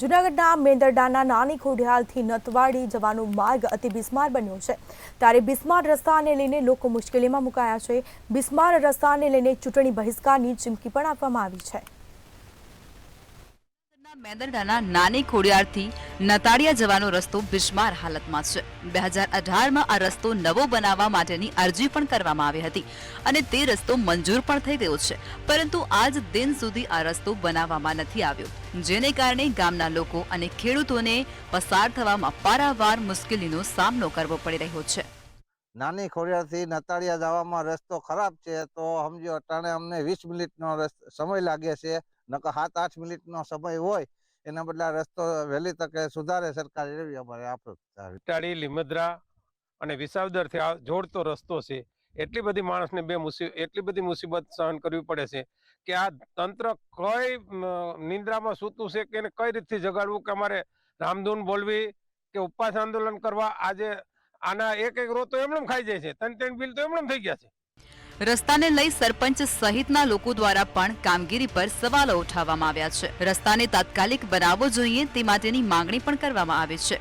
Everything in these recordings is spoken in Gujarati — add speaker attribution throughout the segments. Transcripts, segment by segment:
Speaker 1: જૂનાગઢના મેંદરડાના નાની ખોડિયાલથી નતવાડી જવાનો માર્ગ અતિ બિસ્માર બન્યો છે। ત્યારે બિસ્માર રસ્તાને લઈને લોકો મુશ્કેલીમાં મુકાયા છે। બિસ્માર રસ્તાને લઈને ચૂંટણી બહિષ્કારની ચીમકી પણ આપવામાં આવી છે।
Speaker 2: મેંદરડાના નાની ખોડિયારથી નતાડિયા જવાનો રસ્તો બિસ્માર હાલતમાં છે। 2018માં આ રસ્તો નવો બનાવવા માટેની અરજી પણ કરવામાં આવી હતી અને તે રસ્તો મંજૂર પણ થઈ ગયો છે, પરંતુ આજ દિન સુધી આ રસ્તો બનાવવામાં નથી આવ્યો, જેને કારણે ગામના લોકો અને ખેડૂતોને પસાર થવામાં પારાવાર મુશ્કેલીનો સામનો કરવો પડી રહ્યો છે।
Speaker 3: નાની ખોડિયારથી નતાડિયા જવામાં રસ્તો ખરાબ છે, તો સમજો અટાણે અમને 20 મિનિટનો સમય લાગે છે, નકર 7-8 મિનિટનો સમય હોય એના બદલે રસ્તો વહેલી તકે સુધારે સરકાર એવી અમારે
Speaker 4: આપણી લીમદ્રા અને વિસાવદરથી જોડતો રસ્તો છે। એટલી બધી માણસને એટલી બધી મુસીબત સહન કરવી પડે છે કે આ તંત્ર કઈ નિંદ્રામાં સૂતું છે કે કઈ રીતથી જગાડવું કે અમારે રામધૂન બોલવી કે ઉપવાસ આંદોલન કરવા। આજે આના એક રોજ તો એમનેમ ખાઈ જાય છે, 3 બિલ તો એમનેમ થઈ ગયા છે।
Speaker 2: રસ્તાને લઈ સરપંચ સહિતના લોકો દ્વારા પણ કામગીરી પર સવાલો ઉઠાવવામાં આવ્યા છે। રસ્તાને તાત્કાલિક બનાવવો જોઈએ તે માટેની માંગણી પણ કરવામાં આવી છે।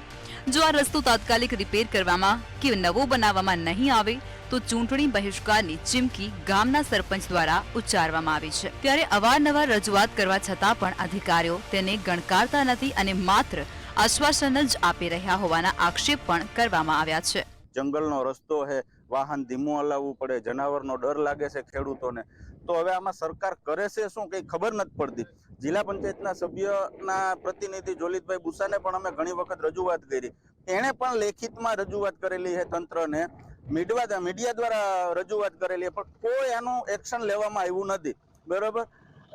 Speaker 2: જો આ રસ્તો તાત્કાલિક રિપેર કરવામાં કે નવો બનાવવામાં નહીં આવે તો ચૂંટણી બહિષ્કારની ચીમકી ગામના સરપંચ દ્વારા ઉચ્ચારવામાં આવી છે। ત્યારે અવારનવાર રજૂઆત કરવા છતાં પણ અધિકારીઓ તેને ગણકારતા નથી અને માત્ર આશ્વાસન જ આપી રહ્યા હોવાના આક્ષેપ પણ કરવામાં આવ્યા છે।
Speaker 5: જંગલનો રસ્તો છે, વાહન ધીમું હલાવવું પડે, જનાવરનો ડર લાગે છે ખેડૂતોને, તો હવે આમાં સરકાર કરે છે શું કંઈ ખબર નથી પડતી। જિલ્લા પંચાયતના સભ્યના પ્રતિનિધિ જોલિતભાઈ બુસાને પણ અમે ઘણી વખત રજૂઆત કરી, એણે પણ લેખિતમાં રજૂઆત કરેલી છે તંત્રને, મીડિયા દ્વારા રજૂઆત કરેલી, પણ કોઈ આનું એક્શન લેવામાં આવ્યું નથી, બરોબર।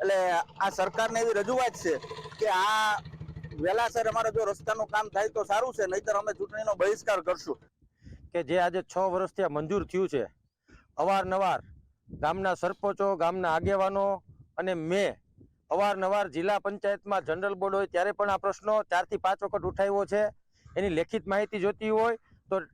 Speaker 5: એટલે આ સરકારને એવી રજૂઆત છે કે આ વહેલાસર અમારે જો રસ્તાનું કામ થાય તો સારું છે, નહીતર અમે ચૂંટણીનો બહિષ્કાર કરશું।
Speaker 6: કે જે આજે 6 વર્ષથી મંજૂર થયું છે, અવારનવાર ગામના સરપંચો, ગામના આગેવાનો અને મેં અવારનવાર જિલ્લા પંચાયતમાં જનરલ બોર્ડ હોય ત્યારે પણ આ પ્રશ્નો 4 થી 5 વખત ઉઠાવ્યો છે। એની લેખિત માહિતી જોતી હોય તો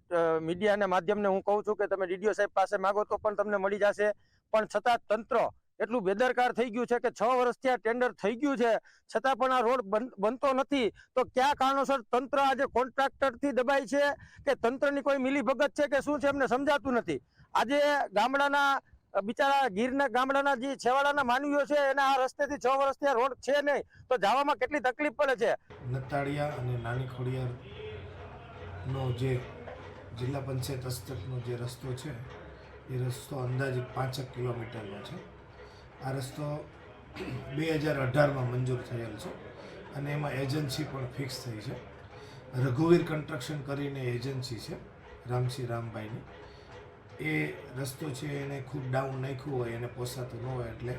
Speaker 6: મીડિયાના માધ્યમને હું કહું છું કે તમે ડીડીઓ સાહેબ પાસે માગો તો પણ તમને મળી જશે, પણ છતાં તંત્ર એટલું બેદરકાર થઈ ગયું છે કે 6 વર્ષથી આ ટેન્ડર થઈ ગયું છે છતાં પણ આ રોડ બનતો નથી। તો કયા કારણોસર તંત્ર આજે કોન્ટ્રાક્ટરથી દબાય છે કે તંત્રની કોઈ મિલીભગત છે કે શું છે, એમને સમજાતું નથી। આજે ગામડાના બિચારા ગીરના ગામડાના જે છેવાડાના માનવીઓ છે એના આ રસ્તેથી 6 વર્ષથી આ રોડ છે નહીં, તો જવામાં કેટલી તકલીફ પડે છે।
Speaker 7: નતાડિયા અને નાની ખોડિયારનો જે જિલ્લા પંચાયત હસ્તકનો જે રસ્તો છે એ રસ્તો અંદાજિત 5 કિલોમીટરનો છે। આ રસ્તો 2018માં મંજૂર થયેલ છે અને એમાં એજન્સી પણ ફિક્સ થઈ છે। રઘુવીર કન્સ્ટ્રક્શન કરીને એજન્સી છે રામસિંહ રામભાઈની, એ રસ્તો છે એને ખૂબ ડાઉન નાખ્યું હોય, એને પોસાતું ન હોય એટલે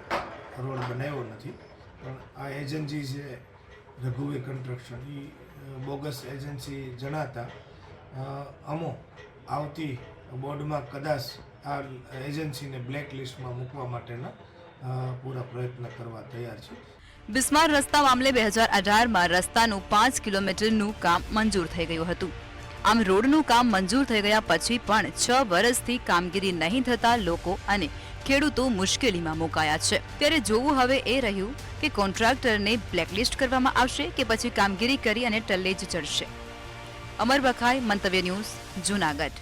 Speaker 7: રોડ બનાવ્યો નથી, પણ આ એજન્સી છે રઘુવીર કન્સ્ટ્રક્શન, એ બોગસ એજન્સી જણાતા અમો આવતી બોર્ડમાં કદાચ આ એજન્સીને બ્લેક લિસ્ટમાં મૂકવા માટેના પૂરા પ્રયત્ન કરવા તૈયાર છે।
Speaker 2: બિસ્માર રસ્તા મામલે 2018માં રસ્તાનું 5 કિલોમીટરનું કામ મંજૂર થઈ ગયું હતું। આમ રોડનું કામ મંજૂર થઈ ગયા પછી પણ 6 વર્ષથી કામગીરી નહીં થતા લોકો અને ખેડૂતો મુશ્કેલીમાં મુકાયા છે। ત્યારે જોવું હવે એ રહ્યું કે કોન્ટ્રાક્ટરને બ્લેકલિસ્ટ કરવામાં આવશે કે પછી કામગીરી કરી અને ટલ્લે જ ચડશે। અમર બખાઈ, મંતવ્ય ન્યૂઝ, જૂનાગઢ।